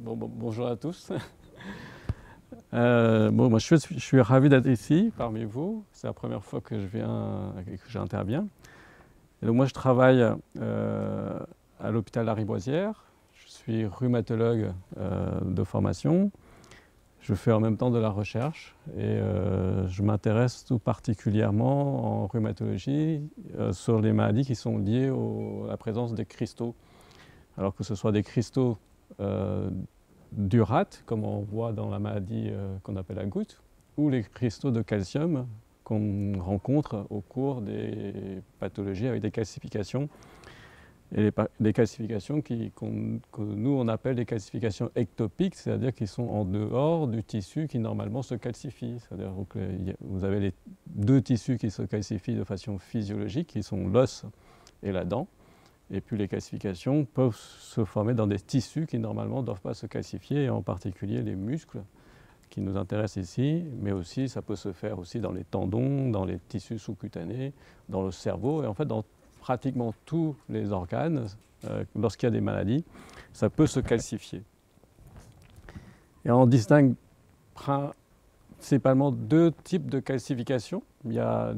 Bonjour à tous. Moi, je suis ravi d'être ici parmi vous. C'est la première fois que je viens et que j'interviens. Et donc moi, je travaille à l'hôpital Lariboisière. Je suis rhumatologue de formation. Je fais en même temps de la recherche et je m'intéresse tout particulièrement en rhumatologie sur les maladies qui sont liées à la présence des cristaux. Alors que ce soit des cristaux d'urate, comme on voit dans la maladie qu'on appelle la goutte, ou les cristaux de calcium qu'on rencontre au cours des pathologies avec des calcifications. Et des calcifications que nous on appelle des calcifications ectopiques, c'est-à-dire qui sont en dehors du tissu qui normalement se calcifie. C'est-à-dire que vous avez les deux tissus qui se calcifient de façon physiologique, qui sont l'os et la dent. Et puis les calcifications peuvent se former dans des tissus qui normalement ne doivent pas se calcifier, et en particulier les muscles qui nous intéressent ici, mais aussi ça peut se faire aussi dans les tendons, dans les tissus sous-cutanés, dans le cerveau, et en fait dans pratiquement tous les organes, lorsqu'il y a des maladies, ça peut se calcifier. Et on distingue principalement deux types de calcification. Il y a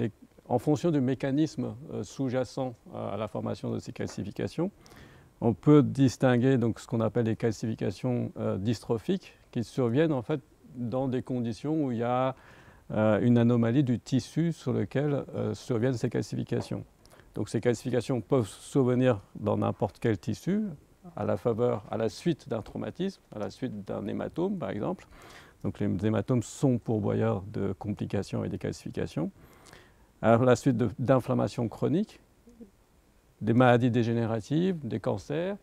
en fonction du mécanisme sous-jacent à la formation de ces calcifications, on peut distinguer donc ce qu'on appelle les calcifications dystrophiques qui surviennent en fait dans des conditions où il y a une anomalie du tissu sur lequel surviennent ces calcifications. Donc ces calcifications peuvent survenir dans n'importe quel tissu, à la suite d'un traumatisme, à la suite d'un hématome par exemple. Donc les hématomes sont pourvoyeurs de complications et des calcifications. À la suite d'inflammations chroniques, des maladies dégénératives, des cancers,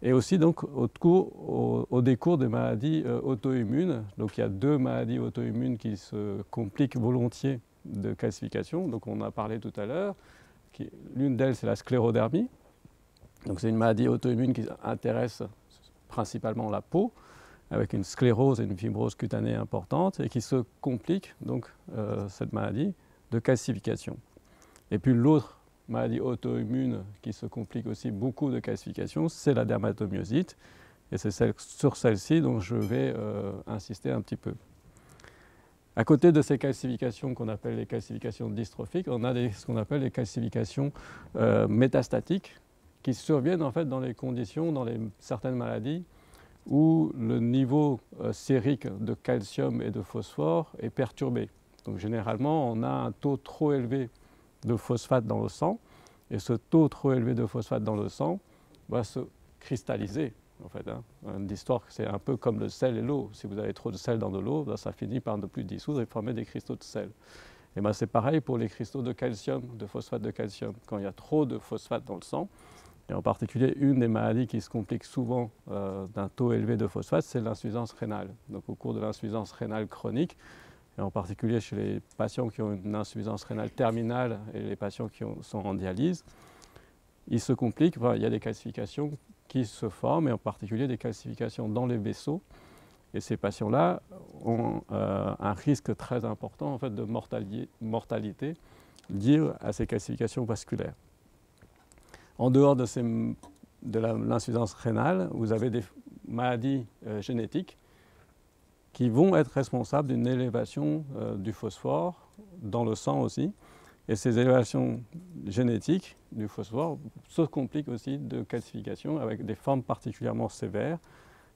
et aussi donc au décours des maladies auto-immunes. Donc il y a deux maladies auto-immunes qui se compliquent volontiers de calcification. Donc on a parlé tout à l'heure. L'une d'elles, c'est la sclérodermie. Donc c'est une maladie auto-immune qui intéresse principalement la peau, avec une sclérose et une fibrose cutanée importante, et qui se complique, donc, cette maladie, de calcification. Et puis l'autre maladie auto-immune qui se complique aussi beaucoup de calcification, c'est la dermatomyosite. Et c'est sur celle-ci dont je vais insister un petit peu. À côté de ces calcifications qu'on appelle les calcifications dystrophiques, on a ce qu'on appelle les calcifications métastatiques qui surviennent en fait dans les conditions, dans certaines maladies où le niveau sérique de calcium et de phosphore est perturbé. Donc généralement, on a un taux trop élevé de phosphate dans le sang, et ce taux trop élevé de phosphate dans le sang va se cristalliser. En fait, l'histoire, c'est un peu comme le sel et l'eau. Si vous avez trop de sel dans de l'eau, ça finit par ne plus dissoudre et former des cristaux de sel. Et c'est pareil pour les cristaux de calcium, de phosphate de calcium. Quand il y a trop de phosphate dans le sang, et en particulier une des maladies qui se complique souvent d'un taux élevé de phosphate, c'est l'insuffisance rénale. Donc au cours de l'insuffisance rénale chronique, et en particulier chez les patients qui ont une insuffisance rénale terminale et les patients qui sont en dialyse, il se complique, il y a des calcifications qui se forment, et en particulier des calcifications dans les vaisseaux. Et ces patients-là ont un risque très important en fait, de mortalité lié à ces calcifications vasculaires. En dehors de l'insuffisance rénale, vous avez des maladies génétiques qui vont être responsables d'une élévation du phosphore dans le sang aussi. Et ces élévations génétiques du phosphore se compliquent aussi de calcification avec des formes particulièrement sévères.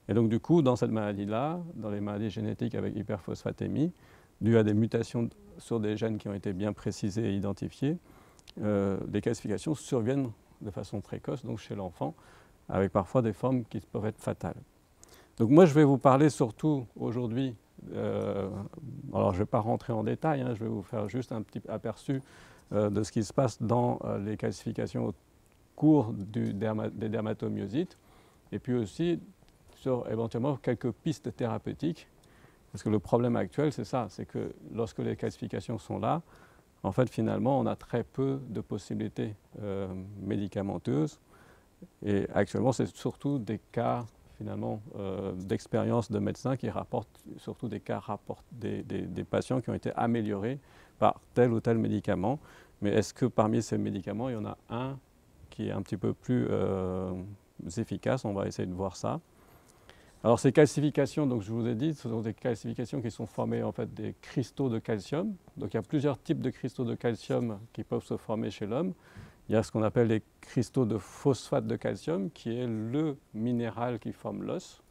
Et donc du coup, dans cette maladie-là, dans les maladies génétiques avec hyperphosphatémie, dues à des mutations sur des gènes qui ont été bien précisés et identifiés, les calcifications surviennent de façon précoce, donc chez l'enfant, avec parfois des formes qui peuvent être fatales. Donc moi, je vais vous parler surtout aujourd'hui, alors je ne vais pas rentrer en détail, je vais vous faire juste un petit aperçu de ce qui se passe dans les calcifications au cours des dermatomyosites, et puis aussi sur éventuellement quelques pistes thérapeutiques, parce que le problème actuel, c'est ça, c'est que lorsque les calcifications sont là, en fait, finalement, on a très peu de possibilités médicamenteuses, et actuellement, c'est surtout des cas finalement d'expérience de médecins qui rapportent surtout des patients qui ont été améliorés par tel ou tel médicament. Mais est-ce que parmi ces médicaments, il y en a un qui est un petit peu plus efficace? On va essayer de voir ça. Alors ces calcifications, donc je vous ai dit, ce sont des calcifications qui sont formées en fait des cristaux de calcium. Donc il y a plusieurs types de cristaux de calcium qui peuvent se former chez l'homme. Il y a ce qu'on appelle les cristaux de phosphate de calcium, qui est le minéral qui forme l'os.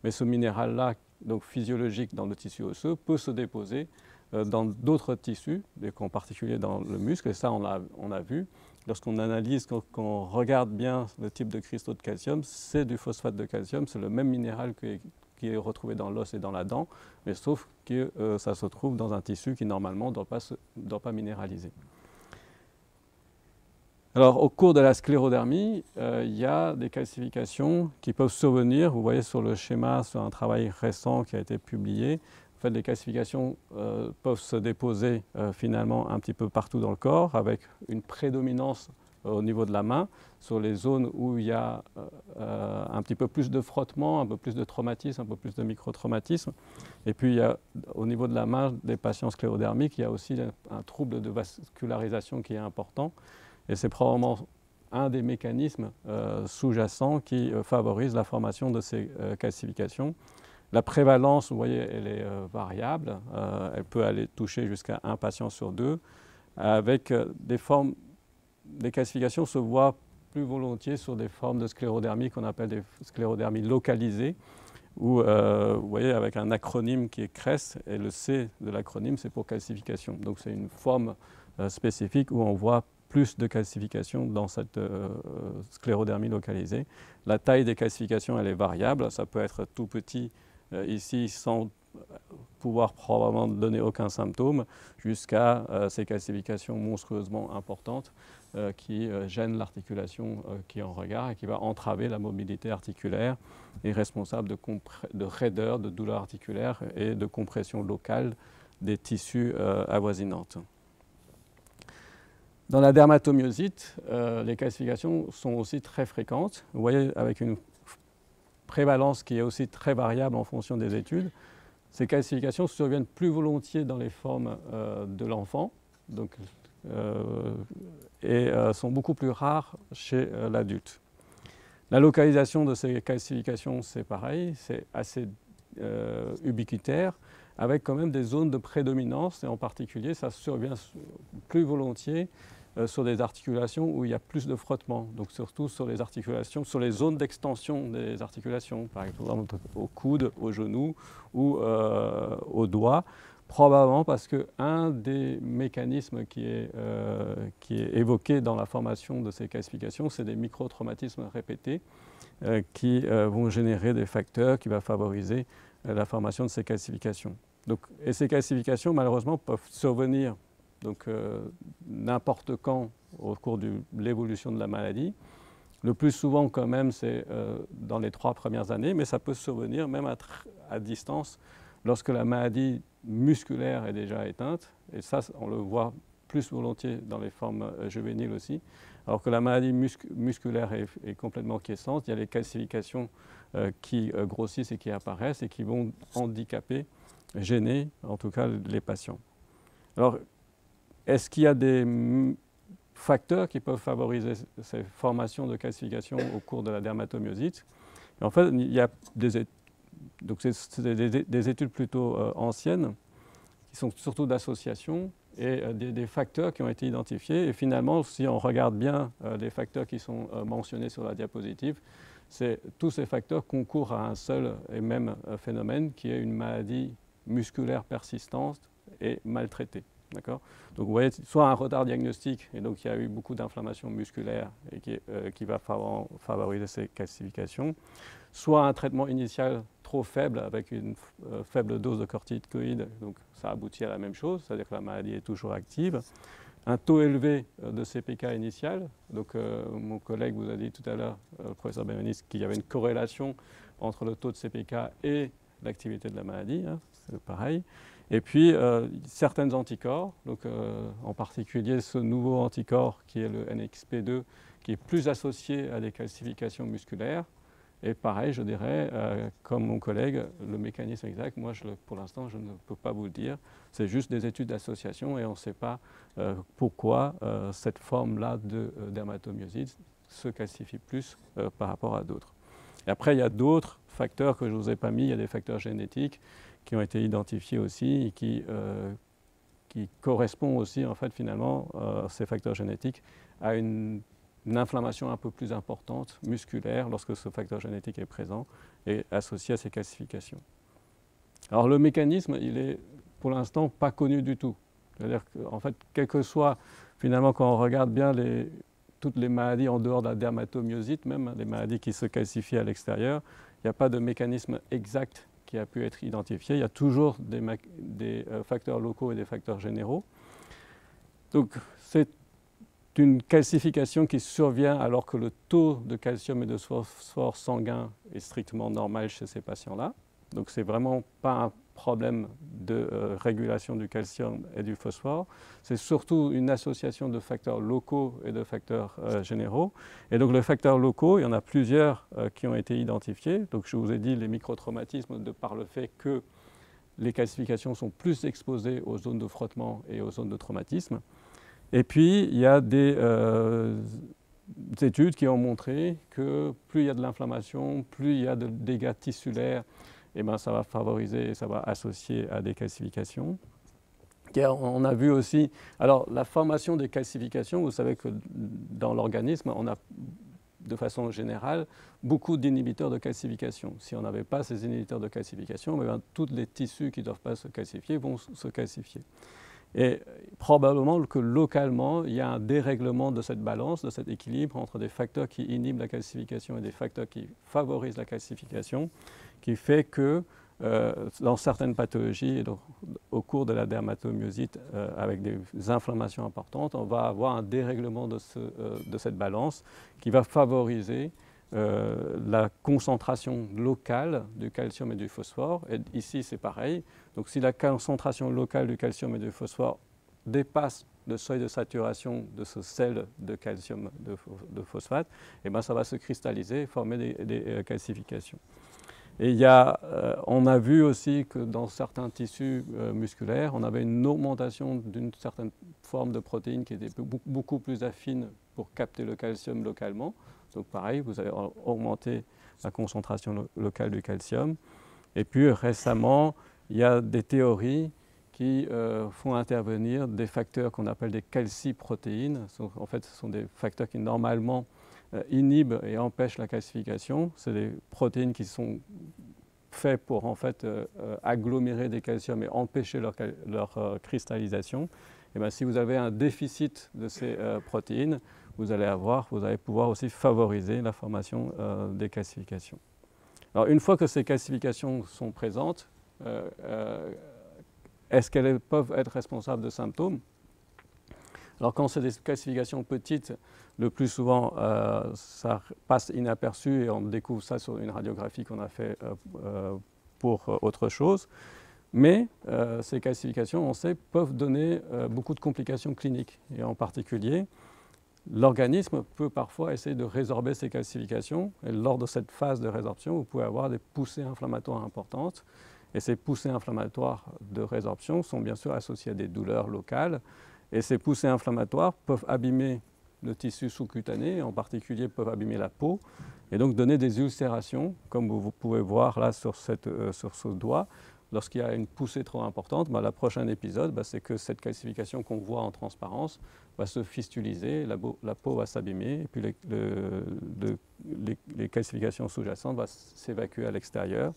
Mais ce minéral-là, donc physiologique dans le tissu osseux, peut se déposer dans d'autres tissus, en particulier dans le muscle, et ça on a vu. Lorsqu'on analyse, quand on regarde bien le type de cristaux de calcium, c'est du phosphate de calcium, c'est le même minéral qui est retrouvé dans l'os et dans la dent, mais sauf que ça se trouve dans un tissu qui normalement ne doit pas minéraliser. Alors au cours de la sclérodermie, il y a des calcifications qui peuvent survenir. Vous voyez sur le schéma, sur un travail récent qui a été publié, en fait, les calcifications peuvent se déposer finalement un petit peu partout dans le corps, avec une prédominance au niveau de la main, sur les zones où il y a un petit peu plus de frottement, un peu plus de traumatisme, un peu plus de microtraumatisme. Et puis il y a au niveau de la main des patients sclérodermiques, il y a aussi un trouble de vascularisation qui est important. Et c'est probablement un des mécanismes sous-jacents qui favorise la formation de ces calcifications. La prévalence, vous voyez, elle est variable. Elle peut aller toucher jusqu'à un patient sur deux. Avec des calcifications se voient plus volontiers sur des formes de sclérodermie qu'on appelle des sclérodermies localisées, où vous voyez avec un acronyme qui est CRESS, et le C de l'acronyme c'est pour calcification. Donc c'est une forme spécifique où on voit plus de calcification dans cette sclérodermie localisée. La taille des calcifications elle est variable, ça peut être tout petit ici sans pouvoir probablement donner aucun symptôme, jusqu'à ces calcifications monstrueusement importantes qui gênent l'articulation qui est en regard et qui va entraver la mobilité articulaire et responsable de raideur, de douleur articulaire et de compression locale des tissus avoisinantes. Dans la dermatomyosite, les calcifications sont aussi très fréquentes. Vous voyez, avec une prévalence qui est aussi très variable en fonction des études. Ces calcifications surviennent plus volontiers dans les formes de l'enfant et sont beaucoup plus rares chez l'adulte. La localisation de ces calcifications, c'est pareil, c'est assez ubiquitaire, avec quand même des zones de prédominance, et en particulier, ça survient plus volontiers sur des articulations où il y a plus de frottement, donc surtout sur les articulations, sur les zones d'extension des articulations, par exemple au coude, au genou ou au doigt, probablement parce qu'un des mécanismes qui est évoqué dans la formation de ces calcifications, c'est des microtraumatismes répétés qui vont générer des facteurs qui vont favoriser la formation de ces calcifications. Et ces calcifications, malheureusement, peuvent survenir n'importe quand au cours de l'évolution de la maladie. Le plus souvent, quand même, c'est dans les 3 premières années, mais ça peut survenir même à distance lorsque la maladie musculaire est déjà éteinte. Et ça, on le voit plus volontiers dans les formes juvéniles aussi. Alors que la maladie musculaire est complètement quiescente, il y a les calcifications qui grossissent et qui apparaissent et qui vont handicaper, gêner en tout cas les patients. Alors, est-ce qu'il y a des facteurs qui peuvent favoriser ces formations de calcification au cours de la dermatomyosite? En fait, il y a des études plutôt anciennes qui sont surtout d'association et des facteurs qui ont été identifiés. Et finalement, si on regarde bien les facteurs qui sont mentionnés sur la diapositive, tous ces facteurs concourent à un seul et même phénomène qui est une maladie musculaire persistante et maltraitée. Donc vous voyez, soit un retard diagnostique, et donc il y a eu beaucoup d'inflammation musculaire et qui va favoriser ces calcifications, soit un traitement initial trop faible avec une faible dose de corticoïdes, donc ça aboutit à la même chose, c'est-à-dire que la maladie est toujours active. Un taux élevé de CPK initial, donc mon collègue vous a dit tout à l'heure, le professeur Bérénice, qu'il y avait une corrélation entre le taux de CPK et l'activité de la maladie, hein, c'est pareil. Et puis, certains anticorps, donc, en particulier ce nouveau anticorps qui est le NXP2, qui est plus associé à des calcifications musculaires. Et pareil, je dirais, comme mon collègue, le mécanisme exact, moi, pour l'instant, je ne peux pas vous le dire. C'est juste des études d'association et on ne sait pas pourquoi cette forme-là de dermatomyosite se calcifie plus par rapport à d'autres. Et après, il y a d'autres facteurs que je ne vous ai pas mis, il y a des facteurs génétiques qui ont été identifiés aussi et qui correspondent aussi, en fait, finalement, ces facteurs génétiques, à une inflammation un peu plus importante, musculaire, lorsque ce facteur génétique est présent et associé à ces calcifications. Alors le mécanisme, il est pour l'instant pas connu du tout. C'est-à-dire qu'en fait, quel que soit, finalement, quand on regarde bien toutes les maladies en dehors de la dermatomyosite, même les maladies qui se calcifient à l'extérieur, il n'y a pas de mécanisme exact qui a pu être identifié. Il y a toujours des facteurs locaux et des facteurs généraux. Donc c'est une calcification qui survient alors que le taux de calcium et de phosphore sanguin est strictement normal chez ces patients-là. Donc ce n'est vraiment pas un problème de régulation du calcium et du phosphore. C'est surtout une association de facteurs locaux et de facteurs généraux. Et donc les facteurs locaux, il y en a plusieurs qui ont été identifiés. Donc je vous ai dit les microtraumatismes de par le fait que les calcifications sont plus exposées aux zones de frottement et aux zones de traumatisme. Et puis, il y a des études qui ont montré que plus il y a de l'inflammation, plus il y a de dégâts tissulaires, et ben ça va favoriser et ça va associer à des calcifications. On a vu aussi, alors la formation des calcifications, vous savez que dans l'organisme, on a de façon générale beaucoup d'inhibiteurs de calcification. Si on n'avait pas ces inhibiteurs de calcification, eh bien, tous les tissus qui ne doivent pas se calcifier vont se calcifier. Et probablement que localement, il y a un dérèglement de cette balance, de cet équilibre entre des facteurs qui inhibent la calcification et des facteurs qui favorisent la calcification, qui fait que dans certaines pathologies, et donc, au cours de la dermatomyosite avec des inflammations importantes, on va avoir un dérèglement de cette balance qui va favoriser la concentration locale du calcium et du phosphore. Et ici, c'est pareil. Donc, si la concentration locale du calcium et du phosphore dépasse le seuil de saturation de ce sel de calcium de phosphate, eh bien, ça va se cristalliser et former des calcifications. Et on a vu aussi que dans certains tissus musculaires, on avait une augmentation d'une certaine forme de protéine qui était beaucoup plus affine pour capter le calcium localement. Donc pareil, vous allez augmenter la concentration locale du calcium. Et puis récemment, il y a des théories qui font intervenir des facteurs qu'on appelle des calciprotéines. En fait, ce sont des facteurs qui normalement inhibent et empêchent la calcification. C'est des protéines qui sont faites pour en fait agglomérer des calciums et empêcher leur cristallisation. Et bien, si vous avez un déficit de ces protéines, vous allez pouvoir aussi favoriser la formation des calcifications. Alors, une fois que ces calcifications sont présentes, est-ce qu'elles peuvent être responsables de symptômes? Alors quand c'est des calcifications petites, le plus souvent ça passe inaperçu et on découvre ça sur une radiographie qu'on a fait pour autre chose. Mais ces calcifications, on sait, peuvent donner beaucoup de complications cliniques. Et en particulier, l'organisme peut parfois essayer de résorber ces calcifications. Et lors de cette phase de résorption, vous pouvez avoir des poussées inflammatoires importantes. Et ces poussées inflammatoires de résorption sont bien sûr associées à des douleurs locales. Et ces poussées inflammatoires peuvent abîmer le tissu sous-cutané, en particulier peuvent abîmer la peau, et donc donner des ulcérations, comme vous pouvez voir là sur ce doigt. Lorsqu'il y a une poussée trop importante, le prochain épisode, c'est que cette calcification qu'on voit en transparence va se fistuliser, la peau va s'abîmer, et puis les calcifications sous-jacentes vont s'évacuer à l'extérieur.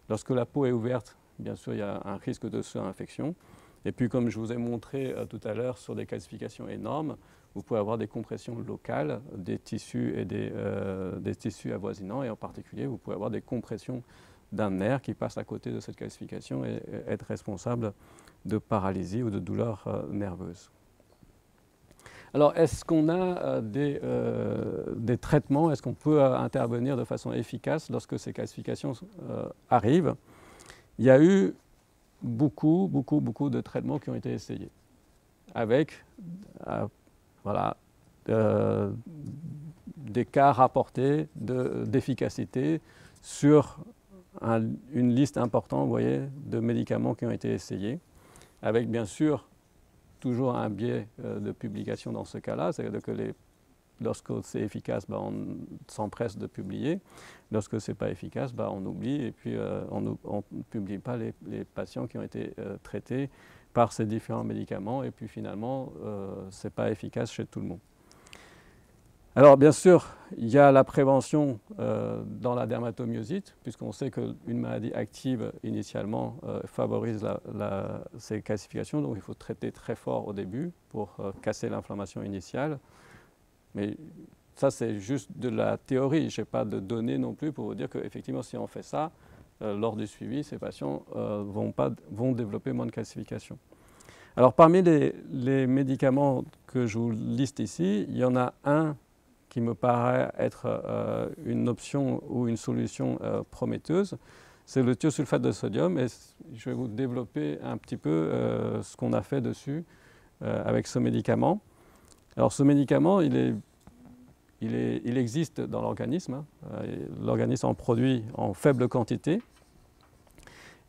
Lorsque la peau est ouverte, bien sûr, il y a un risque de surinfection. Et puis, comme je vous ai montré tout à l'heure sur des calcifications énormes, vous pouvez avoir des compressions locales des tissus et des tissus avoisinants. Et en particulier, vous pouvez avoir des compressions d'un nerf qui passe à côté de cette calcification et être responsable de paralysie ou de douleurs nerveuses. Alors, est-ce qu'on a des traitements? Est-ce qu'on peut intervenir de façon efficace lorsque ces calcifications arrivent? Il y a eu beaucoup de traitements qui ont été essayés, avec des cas rapportés d'efficacité sur une liste importante, vous voyez, de médicaments qui ont été essayés, avec bien sûr toujours un biais de publication dans ce cas-là, c'est-à-dire que les lorsque c'est efficace, on s'empresse de publier. Lorsque ce n'est pas efficace, on oublie et puis on ne publie pas les patients qui ont été traités par ces différents médicaments et puis finalement, ce n'est pas efficace chez tout le monde. Alors bien sûr, il y a la prévention dans la dermatomyosite, puisqu'on sait qu'une maladie active initialement favorise ces calcifications, donc il faut traiter très fort au début pour casser l'inflammation initiale. Mais ça, c'est juste de la théorie, je n'ai pas de données non plus pour vous dire qu'effectivement, si on fait ça, lors du suivi, ces patients vont développer moins de calcification. Alors parmi les médicaments que je vous liste ici, il y en a un qui me paraît être une option ou une solution prometteuse, c'est le thiosulfate de sodium. Et je vais vous développer un petit peu ce qu'on a fait dessus avec ce médicament. Alors ce médicament, il existe dans l'organisme. L'organisme en produit en faible quantité.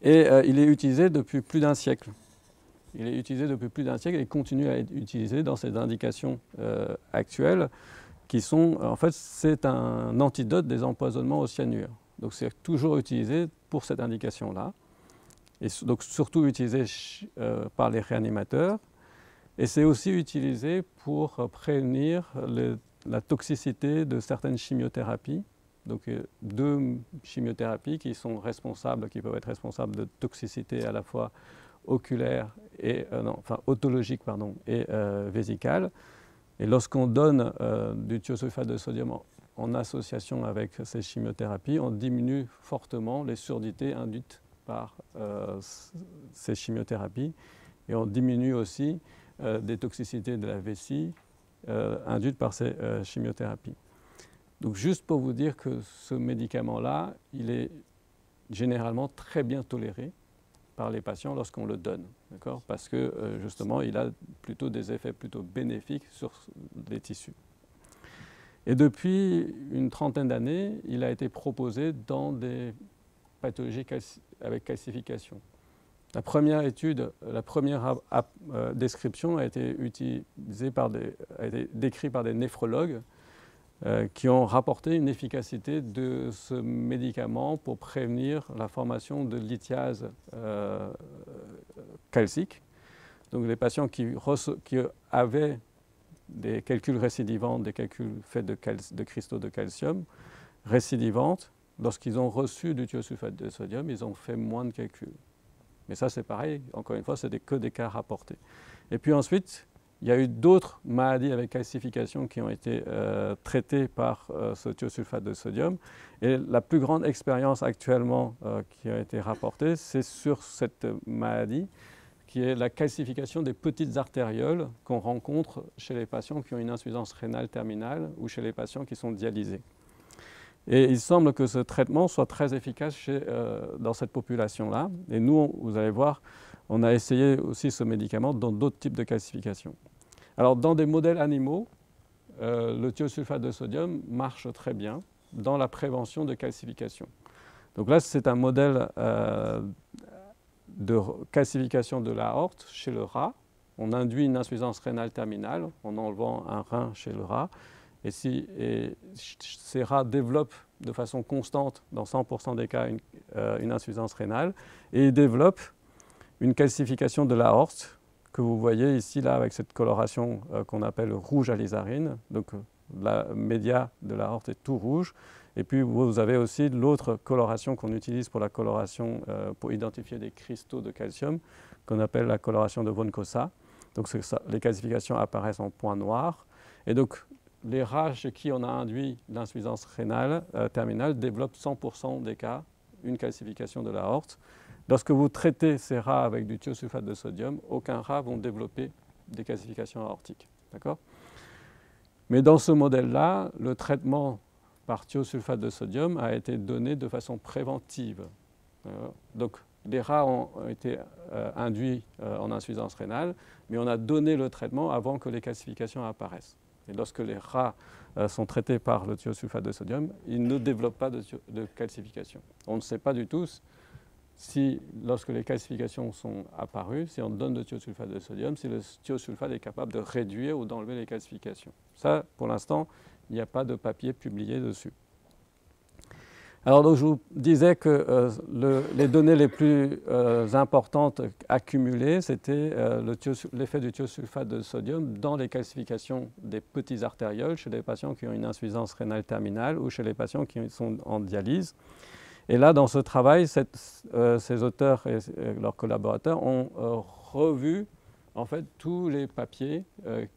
Et il est utilisé depuis plus d'un siècle. Il est utilisé depuis plus d'un siècle et continue à être utilisé dans ces indications actuelles, qui sont, en fait, c'est un antidote des empoisonnements au cyanure. Donc c'est toujours utilisé pour cette indication-là, et donc surtout utilisé par les réanimateurs, et c'est aussi utilisé pour prévenir la toxicité de certaines chimiothérapies. Donc deux chimiothérapies qui sont responsables, qui peuvent être responsables de toxicité à la fois oculaire et otologique et vésicale. Et lorsqu'on donne du thiosulfate de sodium en association avec ces chimiothérapies, on diminue fortement les surdités induites par ces chimiothérapies et on diminue aussi des toxicités de la vessie induites par ces chimiothérapies. Donc juste pour vous dire que ce médicament-là, il est généralement très bien toléré par les patients lorsqu'on le donne, parce que justement il a plutôt des effets plutôt bénéfiques sur les tissus. Et depuis une trentaine d'années, il a été proposé dans des pathologies avec calcification. La première étude, la première description a été décrite par des néphrologues qui ont rapporté une efficacité de ce médicament pour prévenir la formation de lithiase calcique. Donc les patients qui avaient des calculs récidivants, des calculs faits de cristaux de calcium récidivantes, lorsqu'ils ont reçu du thiosulfate de sodium, ils ont fait moins de calculs. Mais ça c'est pareil, encore une fois, c'est que des cas rapportés. Et puis ensuite, il y a eu d'autres maladies avec calcification qui ont été traitées par ce thiosulfate de sodium. Et la plus grande expérience actuellement qui a été rapportée, c'est sur cette maladie, qui est la calcification des petites artérioles qu'on rencontre chez les patients qui ont une insuffisance rénale terminale ou chez les patients qui sont dialysés. Et il semble que ce traitement soit très efficace dans cette population-là. Et nous, vous allez voir, on a essayé aussi ce médicament dans d'autres types de calcification. Alors, dans des modèles animaux, le thiosulfate de sodium marche très bien dans la prévention de calcification. Donc là, c'est un modèle de calcification de l'aorte chez le rat. On induit une insuffisance rénale terminale en enlevant un rein chez le rat. Et ces rats développent de façon constante, dans 100% des cas, une insuffisance rénale, et ils développent une calcification de l'aorte que vous voyez ici là, avec cette coloration qu'on appelle rouge alizarine. Donc la média de l'aorte est tout rouge. Et puis vous avez aussi l'autre coloration qu'on utilise pour la coloration, pour identifier des cristaux de calcium, qu'on appelle la coloration de von Cossa. Donc les calcifications apparaissent en point noir. Et donc les rats chez qui on a induit l'insuffisance rénale terminale développent 100% des cas une calcification de l'aorte. Lorsque vous traitez ces rats avec du thiosulfate de sodium, aucun rat va développer des calcifications aortiques. D'accord ? Mais dans ce modèle-là, le traitement par thiosulfate de sodium a été donné de façon préventive. Donc les rats ont été induits en insuffisance rénale, mais on a donné le traitement avant que les calcifications apparaissent. Et lorsque les rats sont traités par le thiosulfate de sodium, ils ne développent pas de calcification. On ne sait pas du tout lorsque les calcifications sont apparues, si on donne de thiosulfate de sodium, si le thiosulfate est capable de réduire ou d'enlever les calcifications. Ça, pour l'instant, il n'y a pas de papier publié dessus. Alors, donc, je vous disais que les données les plus importantes accumulées, c'était l'effet du thiosulfate de sodium dans les calcifications des petits artérioles chez les patients qui ont une insuffisance rénale terminale ou chez les patients qui sont en dialyse. Et là, dans ce travail, ces auteurs et leurs collaborateurs ont revu en fait tous les papiers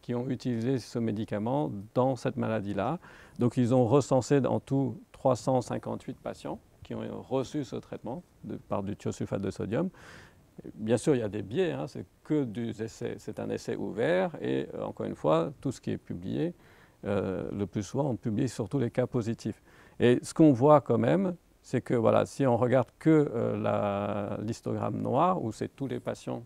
qui ont utilisé ce médicament dans cette maladie-là. Donc, ils ont recensé en tout 358 patients qui ont reçu ce traitement par du thiosulfate de sodium. Bien sûr, il y a des biais, hein, c'est un essai ouvert et encore une fois, tout ce qui est publié, le plus souvent, on publie surtout les cas positifs. Et ce qu'on voit quand même, c'est que voilà, si on regarde que l'histogramme noir, où c'est tous les patients,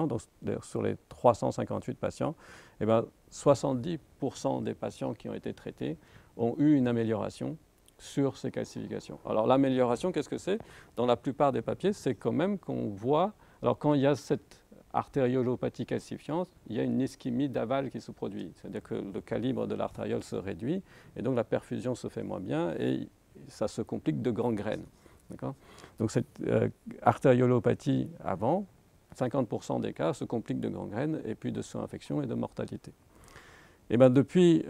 donc sur les 358 patients, eh ben, 70% des patients qui ont été traités ont eu une amélioration sur ces calcifications. Alors l'amélioration, qu'est-ce que c'est? Dans la plupart des papiers, c'est quand même qu'on voit, alors quand il y a cette artériolopathie calcifiante, il y a une ischémie d'aval qui se produit. C'est-à-dire que le calibre de l'artériole se réduit et donc la perfusion se fait moins bien et ça se complique de gangrène. Donc cette artériolopathie avant, 50% des cas se compliquent de gangrène et puis de surinfection et de mortalité. Et bien depuis,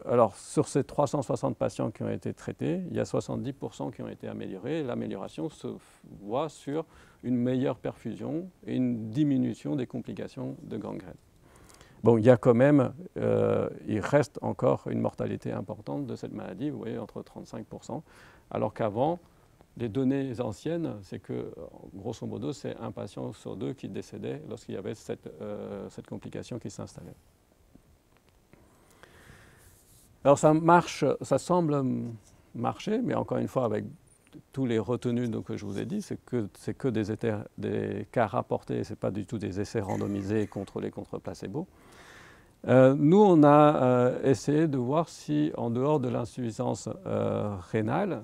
alors sur ces 360 patients qui ont été traités, il y a 70% qui ont été améliorés. L'amélioration se voit sur une meilleure perfusion et une diminution des complications de gangrène. Bon, il y a quand même, il reste encore une mortalité importante de cette maladie, vous voyez, entre 35%, alors qu'avant, les données anciennes, c'est que, grosso modo, c'est un patient sur deux qui décédait lorsqu'il y avait cette complication qui s'installait. Alors ça marche, ça semble marcher, mais encore une fois, avec tous les retenus que je vous ai dit, c'est que des cas rapportés, ce n'est pas du tout des essais randomisés contrôlés contre placebo. Nous, on a essayé de voir si, en dehors de l'insuffisance rénale,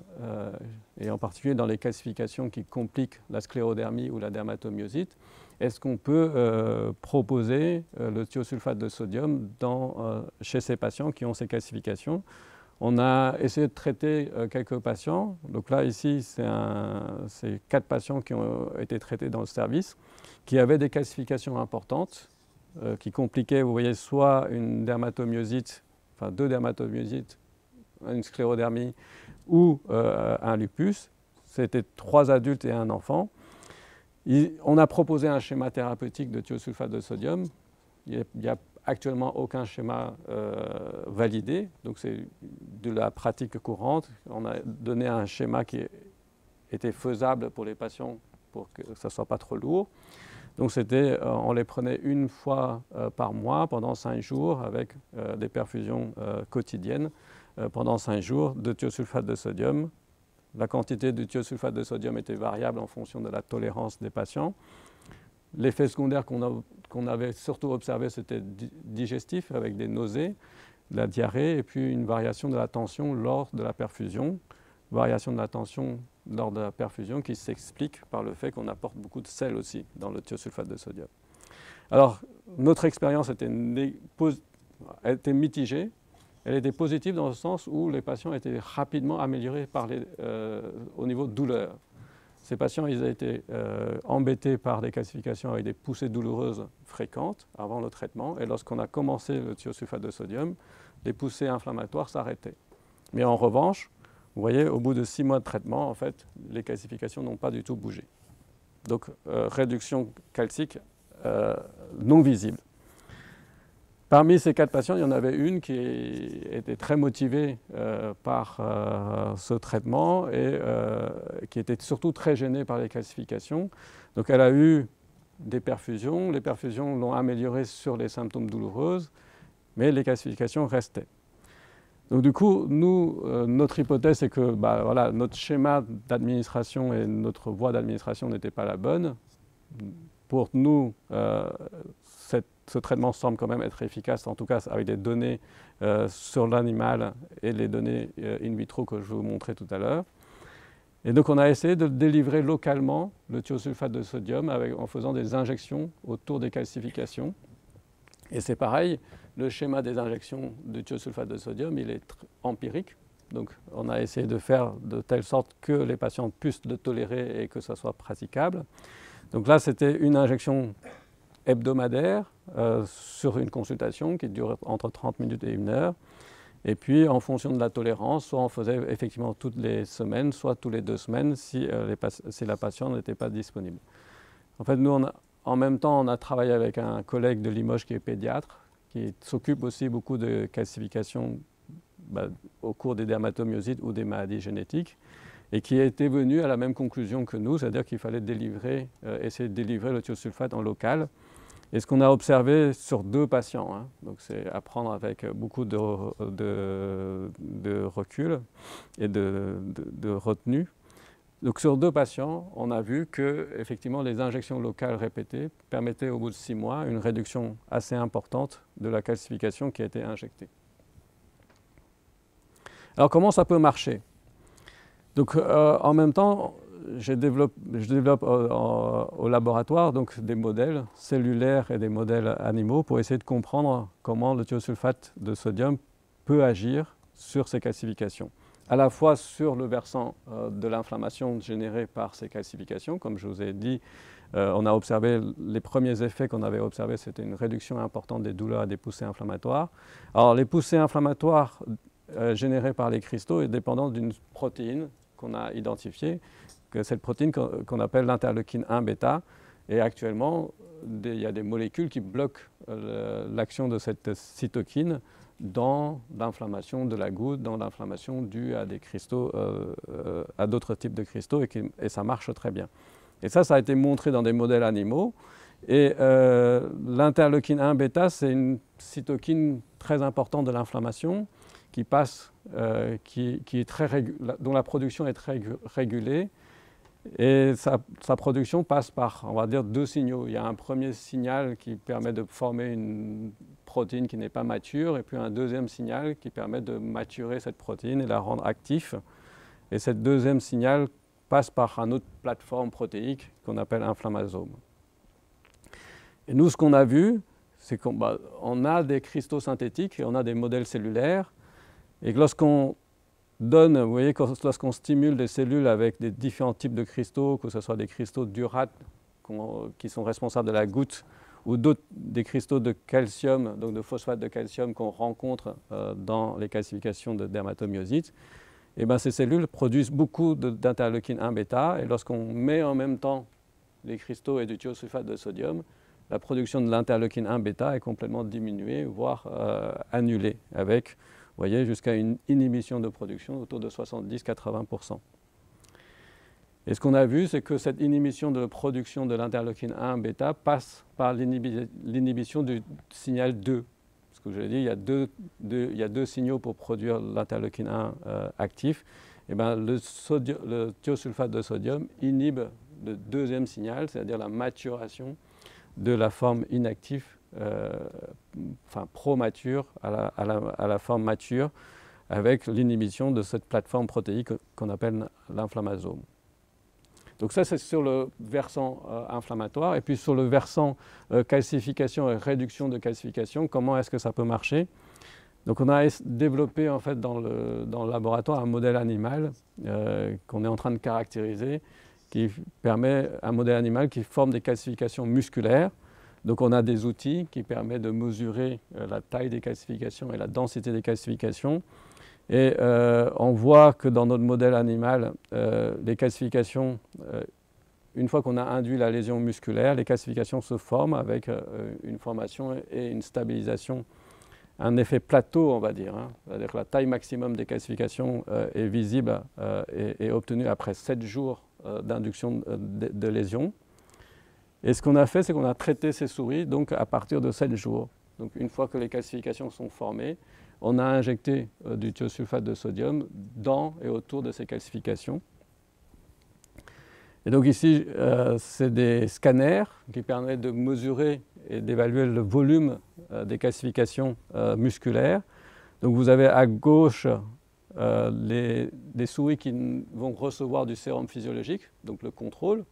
et en particulier dans les calcifications qui compliquent la sclérodermie ou la dermatomyosite, est-ce qu'on peut proposer le thiosulfate de sodium chez ces patients qui ont ces calcifications. On a essayé de traiter quelques patients. Donc là, ici, c'est 4 patients qui ont été traités dans le service, qui avaient des calcifications importantes, qui compliquaient, vous voyez, soit une dermatomyosite, enfin 2 dermatomyosites, une sclérodermie ou un lupus. C'était 3 adultes et 1 enfant. On a proposé un schéma thérapeutique de thiosulfate de sodium. Il n'y a actuellement aucun schéma validé, donc c'est de la pratique courante. On a donné un schéma qui était faisable pour les patients pour que ça ne soit pas trop lourd. Donc on les prenait une fois par mois pendant 5 jours avec des perfusions quotidiennes pendant 5 jours de thiosulfate de sodium. La quantité de thiosulfate de sodium était variable en fonction de la tolérance des patients. L'effet secondaire qu'on avait surtout observé, c'était digestif avec des nausées, de la diarrhée et puis une variation de la tension lors de la perfusion. Variation de la tension lors de la perfusion qui s'explique par le fait qu'on apporte beaucoup de sel aussi dans le thiosulfate de sodium. Alors, notre expérience était mitigée. Elle était positive dans le sens où les patients étaient rapidement améliorés au niveau de douleur. Ces patients, ils ont été embêtés par des calcifications avec des poussées douloureuses fréquentes avant le traitement. Et lorsqu'on a commencé le thiosulfate de sodium, les poussées inflammatoires s'arrêtaient. Mais en revanche, vous voyez, au bout de 6 mois de traitement, en fait, les calcifications n'ont pas du tout bougé. Donc, réduction calcique non visible. Parmi ces 4 patients, il y en avait une qui était très motivée par ce traitement et qui était surtout très gênée par les calcifications. Donc elle a eu des perfusions. Les perfusions l'ont améliorée sur les symptômes douloureux, mais les calcifications restaient. Donc du coup, nous, notre hypothèse, c'est que voilà, notre schéma d'administration et notre voie d'administration n'était pas la bonne. Pour nous, ce traitement semble quand même être efficace, en tout cas avec des données sur l'animal et les données in vitro que je vais vous montrer tout à l'heure. Et donc on a essayé de délivrer localement le thiosulfate de sodium en faisant des injections autour des calcifications. Et c'est pareil, le schéma des injections de thiosulfate de sodium, il est empirique. Donc on a essayé de faire de telle sorte que les patients puissent le tolérer et que ça soit praticable. Donc là, c'était une injection hebdomadaire sur une consultation qui dure entre 30 minutes et 1 heure. Et puis, en fonction de la tolérance, soit on faisait effectivement toutes les semaines, soit tous les 2 semaines si la patiente n'était pas disponible. En fait, nous, en même temps, on a travaillé avec un collègue de Limoges qui est pédiatre, qui s'occupe aussi beaucoup de calcification au cours des dermatomyosites ou des maladies génétiques, et qui était venu à la même conclusion que nous, c'est-à-dire qu'il fallait essayer de délivrer le thiosulfate en local. Et ce qu'on a observé sur 2 patients, donc c'est à prendre avec beaucoup de recul et de retenue. Donc sur 2 patients, on a vu que effectivement les injections locales répétées permettaient au bout de 6 mois une réduction assez importante de la calcification qui a été injectée. Alors comment ça peut marcher? Donc en même temps, je développe au laboratoire donc, des modèles cellulaires et des modèles animaux pour essayer de comprendre comment le thiosulfate de sodium peut agir sur ces calcifications. À la fois sur le versant de l'inflammation générée par ces calcifications, comme je vous ai dit, on a observé les premiers effets qu'on avait observés, c'était une réduction importante des douleurs et des poussées inflammatoires. Alors les poussées inflammatoires générées par les cristaux est dépendante d'une protéine qu'on a identifiée, cette protéine qu'on appelle l'interleukine 1 bêta. Et actuellement, il y a des molécules qui bloquent l'action de cette cytokine dans l'inflammation de la goutte, dans l'inflammation due à des cristaux, à d'autres types de cristaux, et ça marche très bien. Et ça a été montré dans des modèles animaux. Et l'interleukine 1 bêta, c'est une cytokine très importante de l'inflammation dont la production est très régulée. Et sa production passe par, on va dire, 2 signaux. Il y a un premier signal qui permet de former une protéine qui n'est pas mature, et puis un deuxième signal qui permet de maturer cette protéine et la rendre active. Et ce deuxième signal passe par une autre plateforme protéique qu'on appelle inflammasome. Et nous, ce qu'on a vu, c'est qu'on a des cristaux synthétiques et on a des modèles cellulaires. Et lorsqu'on vous voyez, lorsqu'on stimule des cellules avec des différents types de cristaux, que ce soit des cristaux d'urate qui sont responsables de la goutte, ou des cristaux de calcium, donc de phosphate de calcium qu'on rencontre dans les calcifications de dermatomyosites, et ces cellules produisent beaucoup d'interleukine 1 bêta, et lorsqu'on met en même temps les cristaux et du thiosulfate de sodium, la production de l'interleukine 1 bêta est complètement diminuée, voire annulée, avec, vous voyez, jusqu'à une inhibition de production autour de 70-80%. Et ce qu'on a vu, c'est que cette inhibition de production de l'interleukine 1 bêta passe par l'inhibition du signal 2. Ce que je l'ai dit, il y a 2 signaux pour produire l'interleukine 1 actif. Et le thiosulfate de sodium inhibe le deuxième signal, c'est-à-dire la maturation de la forme inactive, pro-mature à la forme mature, avec l'inhibition de cette plateforme protéique qu'on appelle l'inflammasome. Donc ça, c'est sur le versant inflammatoire. Et puis sur le versant calcification et réduction de calcification, comment est-ce que ça peut marcher? Donc on a développé en fait dans le laboratoire un modèle animal qu'on est en train de caractériser, qui permet un modèle animal qui forme des calcifications musculaires. Donc on a des outils qui permettent de mesurer la taille des calcifications et la densité des calcifications. Et on voit que dans notre modèle animal, les calcifications, une fois qu'on a induit la lésion musculaire, les calcifications se forment avec une formation et une stabilisation, un effet plateau, on va dire. C'est-à-dire que la taille maximum des calcifications est visible et obtenue après 7 jours d'induction de lésion. Et ce qu'on a fait, c'est qu'on a traité ces souris donc, à partir de 7 jours. Donc une fois que les calcifications sont formées, on a injecté du thiosulfate de sodium dans et autour de ces calcifications. Et donc ici, c'est des scanners qui permettent de mesurer et d'évaluer le volume des calcifications musculaires. Donc vous avez à gauche les souris qui vont recevoir du sérum physiologique, donc le contrôle.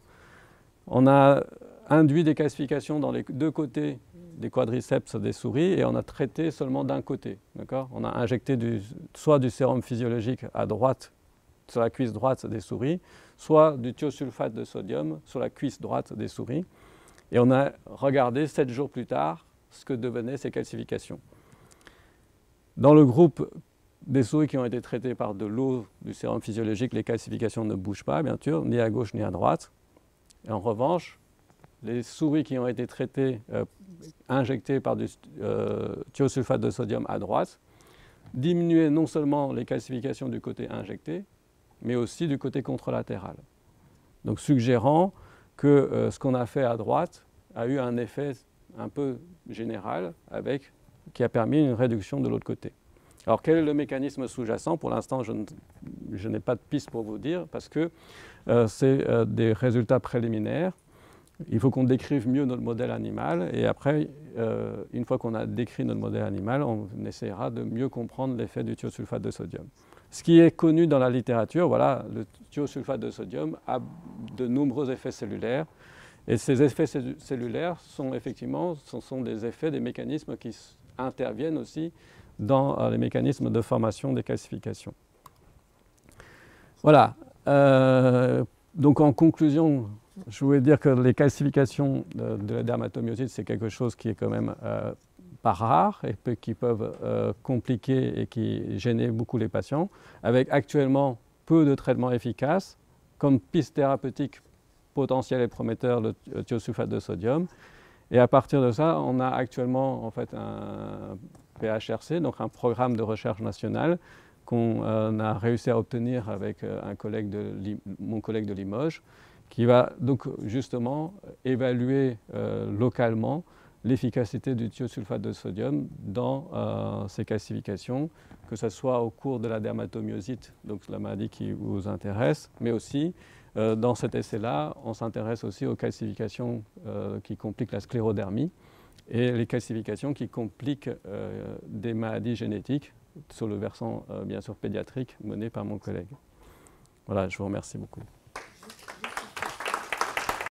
On a induit des calcifications dans les deux côtés des quadriceps des souris et on a traité seulement d'un côté. On a injecté soit du sérum physiologique à droite, sur la cuisse droite des souris, soit du thiosulfate de sodium sur la cuisse droite des souris. Et on a regardé 7 jours plus tard ce que devenaient ces calcifications. Dans le groupe des souris qui ont été traitées par de l'eau du sérum physiologique, les calcifications ne bougent pas, bien sûr, ni à gauche ni à droite. Et en revanche, les souris qui ont été traitées, injectées par du thiosulfate de sodium à droite, diminuaient non seulement les calcifications du côté injecté, mais aussi du côté contralatéral. Donc suggérant que ce qu'on a fait à droite a eu un effet un peu général qui a permis une réduction de l'autre côté. Alors quel est le mécanisme sous-jacent? Pour l'instant, je n'ai pas de piste pour vous dire parce que c'est des résultats préliminaires. Il faut qu'on décrive mieux notre modèle animal et après, une fois qu'on a décrit notre modèle animal, on essaiera de mieux comprendre l'effet du thiosulfate de sodium. Ce qui est connu dans la littérature, voilà, le thiosulfate de sodium a de nombreux effets cellulaires et ces effets cellulaires sont effectivement des effets des mécanismes qui interviennent aussi dans les mécanismes de formation des calcifications. Voilà. Donc en conclusion, je voulais dire que les calcifications de la dermatomyosite, c'est quelque chose qui est quand même pas rare et qui peuvent compliquer et qui gêner beaucoup les patients, avec actuellement peu de traitements efficaces, comme piste thérapeutique potentielle et prometteur le thiosulfate de sodium. Et à partir de ça, on a actuellement en fait un PHRC, donc un programme de recherche national qu'on a réussi à obtenir avec mon collègue de Limoges, qui va donc justement évaluer localement l'efficacité du thiosulfate de sodium dans ces calcifications, que ce soit au cours de la dermatomyosite, donc la maladie qui vous intéresse, mais aussi dans cet essai-là, on s'intéresse aussi aux calcifications qui compliquent la sclérodermie et les calcifications qui compliquent des maladies génétiques sur le versant bien sûr pédiatrique mené par mon collègue. Voilà, je vous remercie beaucoup.